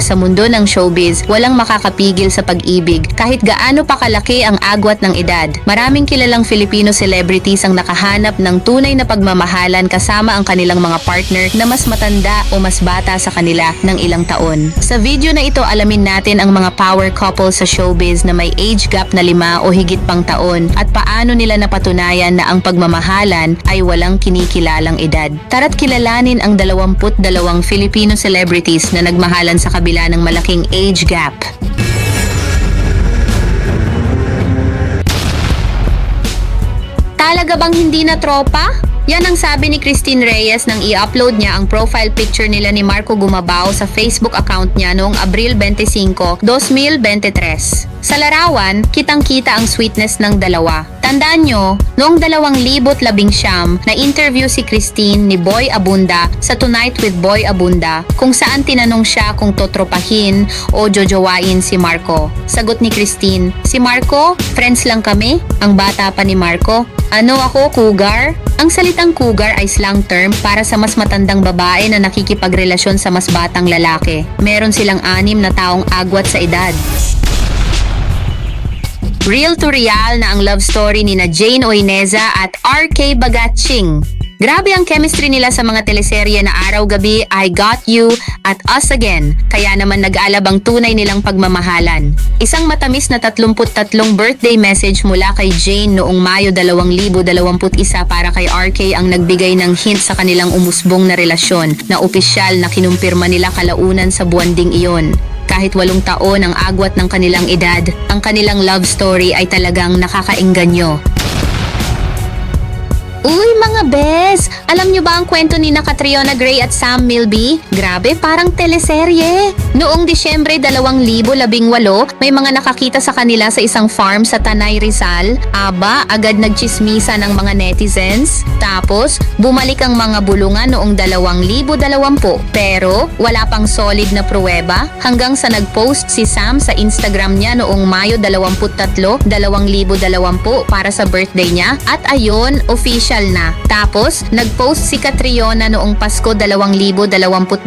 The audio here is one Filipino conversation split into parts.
sa mundo ng showbiz, walang makakapigil sa pag-ibig kahit gaano pa kalaki ang agwat ng edad. Maraming kilalang Filipino celebrities ang nakahanap ng tunay na pagmamahalan kasama ang kanilang mga partner na mas matanda o mas bata sa kanila ng ilang taon. Sa video na ito, alamin natin ang mga power couple sa showbiz na may age gap na 5 o higit pang taon at paano nila napatunayan na ang pagmamahalan ay walang kinikilalang edad. Tara't kilalanin ang 22 Filipino celebrities na nagmahalan sa kabila ng malaking age gap. Talaga bang hindi na tropa? Yan ang sabi ni Christine Reyes nang i-upload niya ang profile picture nila ni Marco Gumabao sa Facebook account niya noong Abril 25, 2023. Sa larawan, kitang-kita ang sweetness ng dalawa. Tandaan nyo, noong 2019 na interview si Christine ni Boy Abunda sa Tonight with Boy Abunda kung saan tinanong siya kung totropahin o jojowain si Marco. Sagot ni Christine, si Marco, friends lang kami, ang bata pa ni Marco. Ano ako, cougar? Ang salitang cougar ay slang term para sa mas matandang babae na nakikipagrelasyon sa mas batang lalaki. Meron silang 6 na taong agwat sa edad. Real to real na ang love story ni na Jane Oineza at RK Bagatching. Grabe ang chemistry nila sa mga teleserye na Araw-Gabi, I Got You at Us Again, kaya naman nag-aalab ang tunay nilang pagmamahalan. Isang matamis na 33 birthday message mula kay Jane noong Mayo 2021 para kay RK ang nagbigay ng hint sa kanilang umusbong na relasyon na opisyal na kinumpirma nila kalaunan sa buwan ding iyon. Kahit 8 taon ang agwat ng kanilang edad, ang kanilang love story ay talagang nakakaengganyo. Uy mga bes! Alam nyo ba ang kwento ni Catriona Gray at Sam Milby? Grabe, parang teleserye! Noong Disyembre 2018, may mga nakakita sa kanila sa isang farm sa Tanay Rizal. Aba, agad nagchismisa ng mga netizens. Tapos, bumalik ang mga bulungan noong 2020. Pero, wala pang solid na pruweba hanggang sa nag-post si Sam sa Instagram niya noong Mayo 23, 2020 para sa birthday niya. At ayun, official na. Tapos, nag-post si Catriona noong Pasko 2022,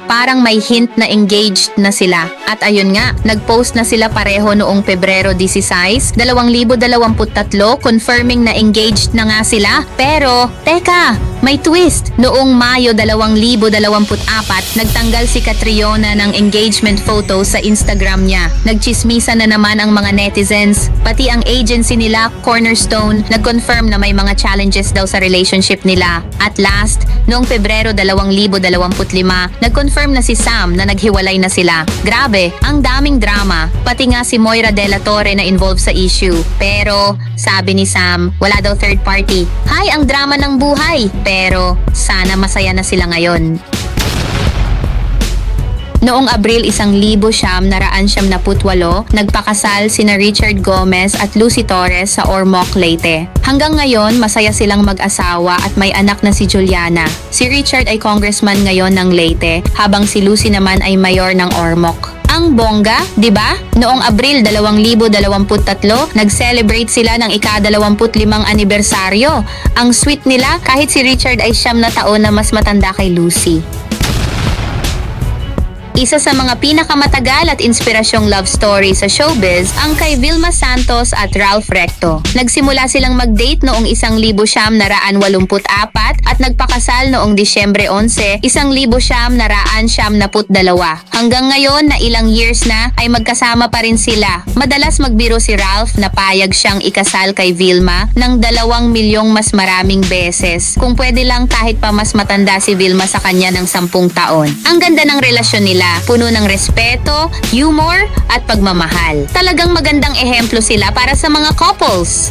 parang may hint na engaged na sila. At ayun nga, nag-post na sila pareho noong Pebrero 16, 2023, confirming na engaged na nga sila. Pero, teka, may twist. Noong Mayo 2024, nagtanggal si Catriona ng engagement photo sa Instagram niya. Nagchismisa na naman ang mga netizens, pati ang agency nila, Cornerstone, nag-confirm na may mga challenges daw sa relationship nila. At last, noong Pebrero 2025, nag-confirm na si Sam na naghiwalay na sila. Grabe, ang daming drama. Pati nga si Moira De La Torre na involved sa issue. Pero, sabi ni Sam, wala daw third party. Hay, ang drama ng buhay. Pero, sana masaya na sila ngayon. Noong Abril 1978, nagpakasal sina Richard Gomez at Lucy Torres sa Ormoc, Leyte. Hanggang ngayon, masaya silang mag-asawa at may anak na si Juliana. Si Richard ay congressman ngayon ng Leyte, habang si Lucy naman ay mayor ng Ormoc. Ang bongga, 'di ba? Noong Abril 2023, nag-celebrate sila ng ika-25 anibersaryo. Ang sweet nila kahit si Richard ay 9 na taon na mas matanda kay Lucy. Isa sa mga pinakamatagal at inspirasyong love story sa showbiz ang kay Vilma Santos at Ralph Recto. Nagsimula silang mag-date noong 1984 at nagpakasal noong Disyembre 11, 1992. Hanggang ngayon na ilang years na ay magkasama pa rin sila. Madalas magbiro si Ralph na payag siyang ikasal kay Vilma ng 2 milyong mas maraming beses. Kung pwede lang kahit pa mas matanda si Vilma sa kanya ng 10 taon. Ang ganda ng relasyon nila, puno ng respeto, humor, at pagmamahal. Talagang magandang ehemplo sila para sa mga couples.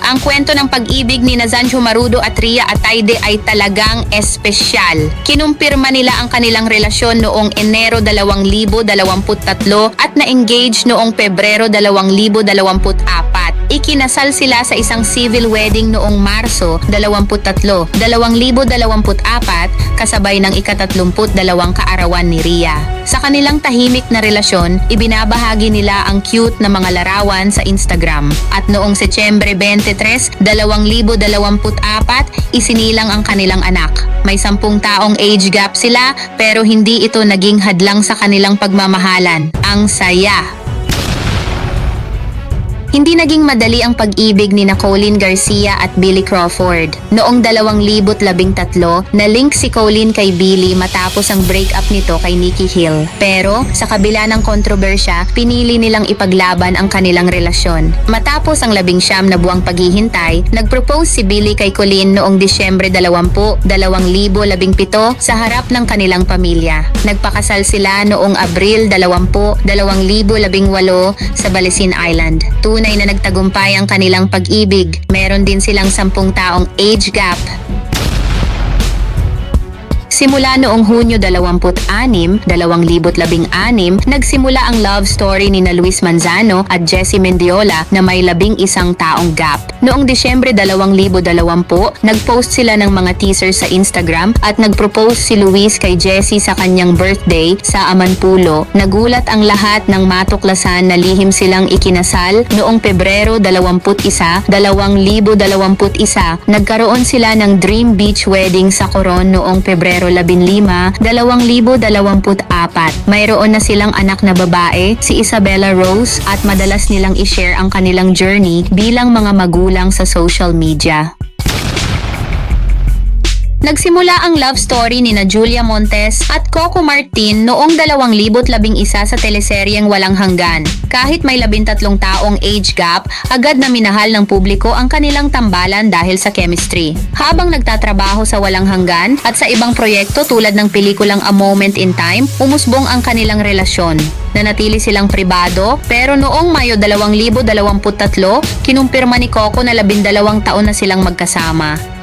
Ang kwento ng pag-ibig ni Zanjo Marudo at Ria Atayde ay talagang espesyal. Kinumpirma nila ang kanilang relasyon noong Enero 2023 at na-engage noong Pebrero 2024. Ikinasal sila sa isang civil wedding noong Marso 23, 2024 kasabay ng ika-32 kaarawan ni Rhea. Sa kanilang tahimik na relasyon, ibinabahagi nila ang cute na mga larawan sa Instagram. At noong Setyembre 23, 2024, isinilang ang kanilang anak. May 10 taong age gap sila pero hindi ito naging hadlang sa kanilang pagmamahalan. Ang saya! Hindi naging madali ang pag-ibig ni Colleen Garcia at Billy Crawford. Noong 2013, na-link si Colleen kay Billy matapos ang breakup nito kay Nikki Hill. Pero, sa kabila ng kontrobersya, pinili nilang ipaglaban ang kanilang relasyon. Matapos ang 19 na buwang paghihintay, nag-propose si Billy kay Colleen noong Disyembre 20, 2017 sa harap ng kanilang pamilya. Nagpakasal sila noong Abril 20, 2018 sa Balisin Island. Tunay na nagtagumpay ang kanilang pag-ibig. Meron din silang 10 taong age gap. Simula noong Hunyo 26, 2016, nagsimula ang love story ni Luis Manzano at Jessie Mendiola na may 11 taong gap. Noong Disyembre 2020, nag-post sila ng mga teasers sa Instagram at nag-propose si Luis kay Jessie sa kanyang birthday sa Amanpulo. Nagulat ang lahat nang matuklasan na lihim silang ikinasal noong Pebrero 21, 2021. Nagkaroon sila ng Dream Beach Wedding sa Coron noong Pebrero 15, 2024. Mayroon na silang anak na babae, si Isabella Rose, at madalas nilang i-share ang kanilang journey bilang mga magulang sa social media. Nagsimula ang love story ni Julia Montes at Coco Martin noong 2011 sa teleseryeng Walang Hanggan. Kahit may 13 taong age gap, agad na minahal ng publiko ang kanilang tambalan dahil sa chemistry. Habang nagtatrabaho sa Walang Hanggan at sa ibang proyekto tulad ng pelikulang A Moment in Time, umusbong ang kanilang relasyon. Nanatili silang pribado, pero noong Mayo 2023, kinumpirma ni Coco na 12 taon na silang magkasama.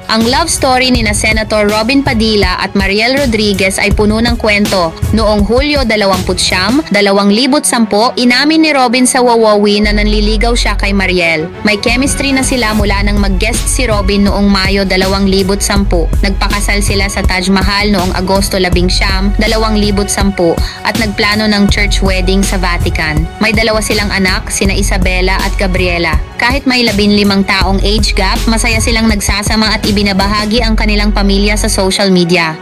Ang love story ni Senator Robin Padilla at Mariel Rodriguez ay puno ng kwento. Noong Hulyo 29, 2010, inamin ni Robin sa Wawawi na nanliligaw siya kay Mariel. May chemistry na sila mula nang mag-guest si Robin noong Mayo 2010. Nagpakasal sila sa Taj Mahal noong Agosto 11, 2010 at nagplano ng church wedding sa Vatican. May 2 silang anak, sina Isabela at Gabriela. Kahit may 15 taong age gap, masaya silang nagsasama at ibinabahagi ang kanilang pamilya sa social media.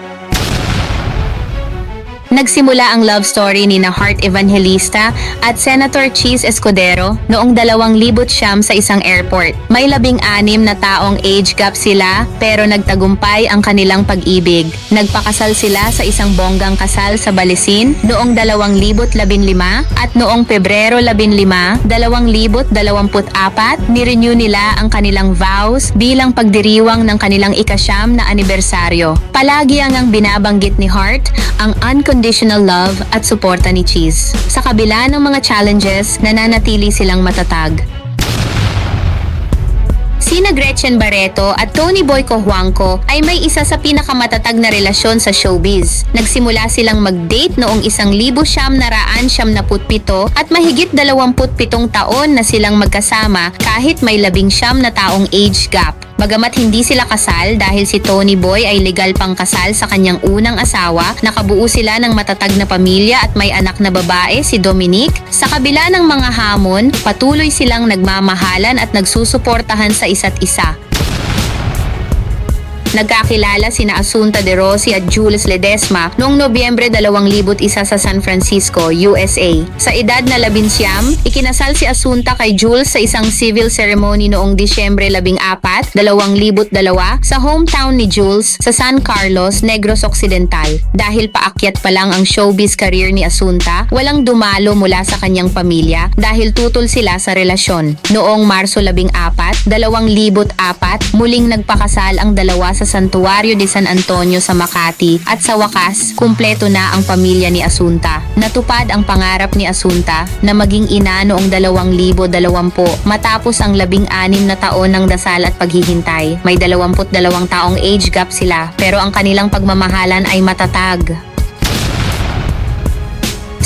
Nagsimula ang love story ni Heart Evangelista at Senator Cheese Escudero noong 2009 sa isang airport. May 16 na taong age gap sila pero nagtagumpay ang kanilang pag-ibig. Nagpakasal sila sa isang bonggang kasal sa Balisin noong 2015 at noong Pebrero 15, 2024, nirenew nila ang kanilang vows bilang pagdiriwang ng kanilang ika-9 na anibersaryo. Palagi ang binabanggit ni Heart ang unconditional love at suporta ni Cheese. Sa kabila ng mga challenges, nananatili silang matatag. Sina Gretchen Barreto at Tony Boy Cojuangco ay may isa sa pinakamatatag na relasyon sa showbiz. Nagsimula silang mag-date noong 1997 at mahigit 27 taon na silang magkasama kahit may 19 na taong age gap. Bagamat hindi sila kasal dahil si Tony Boy ay legal pang kasal sa kanyang unang asawa, nakabuo sila ng matatag na pamilya at may anak na babae, si Dominic. Sa kabila ng mga hamon, patuloy silang nagmamahalan at nagsusuportahan sa isa't isa. Nagkakilala sina Asunta De Rossi at Jules Ledesma noong Nobyembre 2001 sa San Francisco, USA. Sa edad na 19, ikinasal si Asunta kay Jules sa isang civil ceremony noong Disyembre 14, 2002 sa hometown ni Jules sa San Carlos, Negros Occidental. Dahil paakyat pa lang ang showbiz career ni Asunta, walang dumalo mula sa kanyang pamilya dahil tutol sila sa relasyon. Noong Marso 14, 2004, muling nagpakasal ang dalawa sa Santuario de San Antonio sa Makati at sa wakas, kumpleto na ang pamilya ni Asunta. Natupad ang pangarap ni Asunta na maging ina noong 2020 matapos ang 16 na taon ng dasal at paghihintay. May 22 taong age gap sila pero ang kanilang pagmamahalan ay matatag.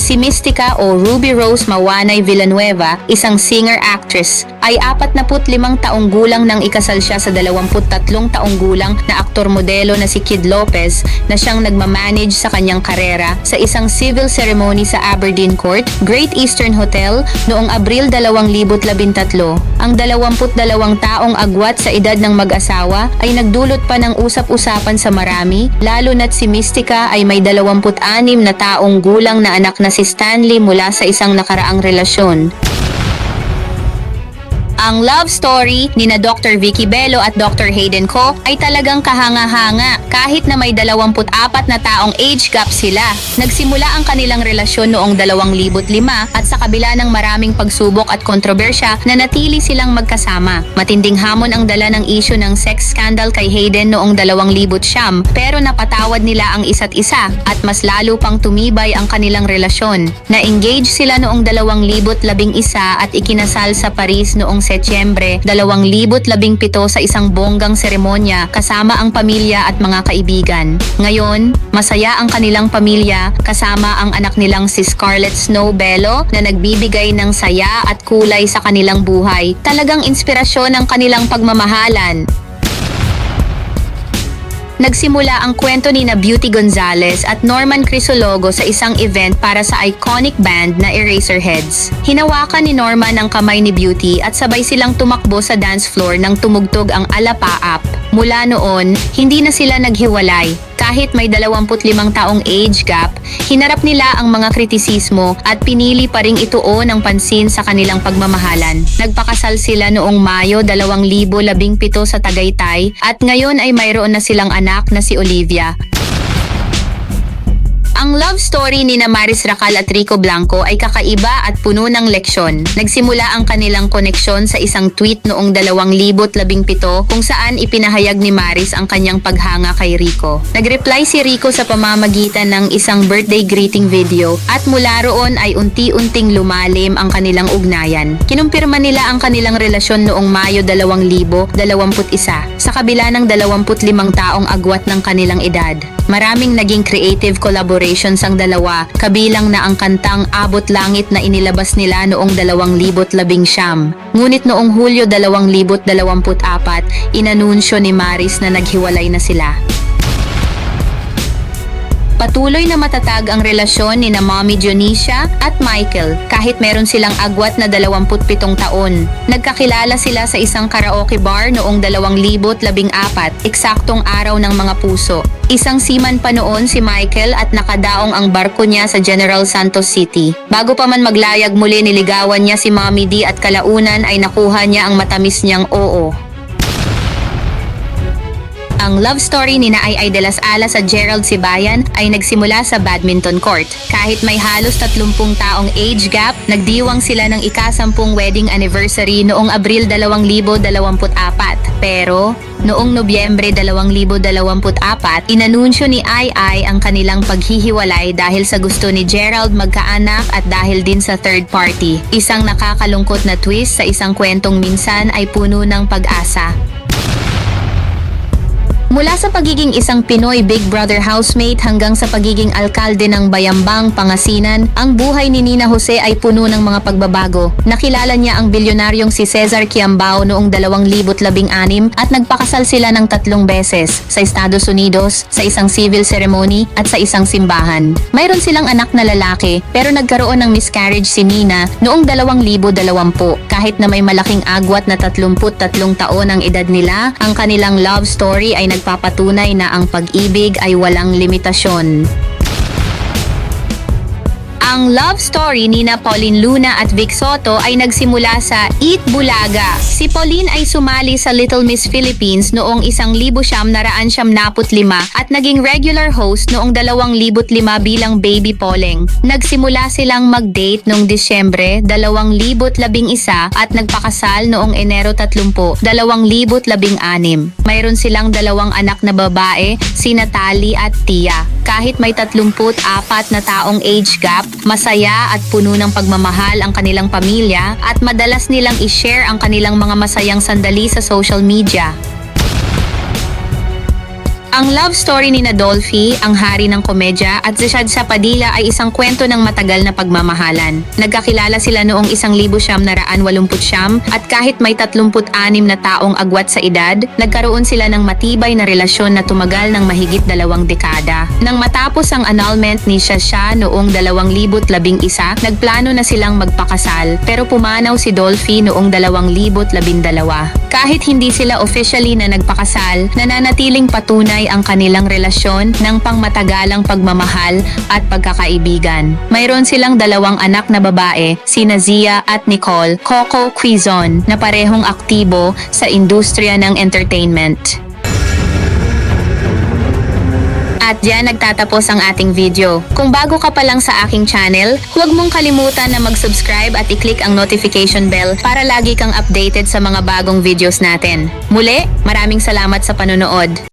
Si Mystica o Ruby Rose Mawanay Villanueva, isang singer-actress, ay 45 taong gulang nang ikasal siya sa 23 taong gulang na aktor-modelo na si Kid Lopez na siyang nagmamanage sa kanyang karera sa isang civil ceremony sa Aberdeen Court, Great Eastern Hotel noong Abril 2013. Ang 22 taong agwat sa edad ng mag-asawa ay nagdulot pa ng usap-usapan sa marami, lalo na't si Mystica ay may 26 na taong gulang na anak na si Stanley mula sa isang nakaraang relasyon. Ang love story ni na Dr. Vicky Bello at Dr. Hayden Ko ay talagang kahanga-hanga kahit na may 24 na taong age gap sila. Nagsimula ang kanilang relasyon noong 2005 at sa kabila ng maraming pagsubok at kontrobersya nanatili silang magkasama. Matinding hamon ang dala ng issue ng sex scandal kay Hayden noong 2009 pero napatawad nila ang isa't isa at mas lalo pang tumibay ang kanilang relasyon. Na-engage sila noong 2011 at ikinasal sa Paris noong Setyembre 2017 sa isang bonggang seremonya kasama ang pamilya at mga kaibigan. Ngayon, masaya ang kanilang pamilya kasama ang anak nilang si Scarlett Snow Bello na nagbibigay ng saya at kulay sa kanilang buhay. Talagang inspirasyon ang kanilang pagmamahalan. Nagsimula ang kwento ni na Beauty Gonzalez at Norman Crisologo sa isang event para sa iconic band na Eraserheads. Hinawakan ni Norman ang kamay ni Beauty at sabay silang tumakbo sa dance floor nang tumugtog ang Alapaap. Mula noon, hindi na sila naghiwalay. Kahit may 25 taong age gap, hinarap nila ang mga kritisismo at pinili pa ring ituon ang pansin sa kanilang pagmamahalan. Nagpakasal sila noong Mayo 2017 sa Tagaytay at ngayon ay mayroon na silang anak na si Olivia. Ang love story ni na Maris Racal at Rico Blanco ay kakaiba at puno ng leksyon. Nagsimula ang kanilang koneksyon sa isang tweet noong 2017 kung saan ipinahayag ni Maris ang kanyang paghanga kay Rico. Nagreply si Rico sa pamamagitan ng isang birthday greeting video at mula roon ay unti-unting lumalim ang kanilang ugnayan. Kinumpirma nila ang kanilang relasyon noong Mayo 2021 sa kabila ng 25 taong agwat ng kanilang edad. Maraming naging creative collaborations ang dalawa, kabilang na ang kantang Abot Langit na inilabas nila noong 2019. Ngunit noong Hulyo 2024, inanunsyo ni Maris na naghiwalay na sila. Patuloy na matatag ang relasyon ni na Mommy Dionisia at Michael kahit meron silang agwat na 27 taon. Nagkakilala sila sa isang karaoke bar noong 2014, eksaktong araw ng mga puso. Isang seaman pa noon si Michael at nakadaong ang barko niya sa General Santos City. Bago pa man maglayag muli niligawan niya si Mommy D at kalaunan ay nakuha niya ang matamis niyang oo. Ang love story ni na Ay de las Alas at Gerald Sibayan ay nagsimula sa badminton court. Kahit may halos 30 taong age gap, nagdiwang sila ng ika-10 wedding anniversary noong Abril 2024. Pero, noong Nobyembre 2024, inanunsyo ni Ay ang kanilang paghihiwalay dahil sa gusto ni Gerald magkaanak at dahil din sa third party. Isang nakakalungkot na twist sa isang kwentong minsan ay puno ng pag-asa. Mula sa pagiging isang Pinoy Big Brother housemate hanggang sa pagiging alkalde ng Bayambang, Pangasinan, ang buhay ni Nina Jose ay puno ng mga pagbabago. Nakilala niya ang bilyonaryong si Cesar Kiambao noong 2016 at nagpakasal sila ng 3 beses sa Estados Unidos, sa isang civil ceremony at sa isang simbahan. Mayroon silang anak na lalaki pero nagkaroon ng miscarriage si Nina noong 2020. Kahit na may malaking agwat na 33 taon ang edad nila, ang kanilang love story ay nagpapatunay na ang pag-ibig ay walang limitasyon. Ang love story ni na Pauline Luna at Vic Soto ay nagsimula sa Eat Bulaga. Si Pauline ay sumali sa Little Miss Philippines noong 1995 at naging regular host noong 2005 bilang baby polling. Nagsimula silang mag-date noong Disyembre 2011 at nagpakasal noong Enero 30, 2016. Mayroon silang 2 anak na babae, si Natalie at Tia. Kahit may 34 na taong age gap, masaya at puno ng pagmamahal ang kanilang pamilya at madalas nilang i-share ang kanilang mga masayang sandali sa social media. Ang love story ni Dolphy, ang hari ng komedya, at si Shadza Padilla ay isang kwento ng matagal na pagmamahalan. Nagkakilala sila noong 1989 at kahit may 36 na taong agwat sa edad, nagkaroon sila ng matibay na relasyon na tumagal ng mahigit 2 dekada. Nang matapos ang annulment ni Shasha noong 2011, nagplano na silang magpakasal pero pumanaw si Dolphy noong 2012. Kahit hindi sila officially na nagpakasal, nananatiling patunay ang kanilang relasyon ng pangmatagalang pagmamahal at pagkakaibigan. Mayroon silang 2 anak na babae, sina Zia at Nicole Coco Quizon, na parehong aktibo sa industriya ng entertainment. At diyan nagtatapos ang ating video. Kung bago ka pa lang sa aking channel, huwag mong kalimutan na mag-subscribe at i-click ang notification bell para lagi kang updated sa mga bagong videos natin. Muli, maraming salamat sa panonood.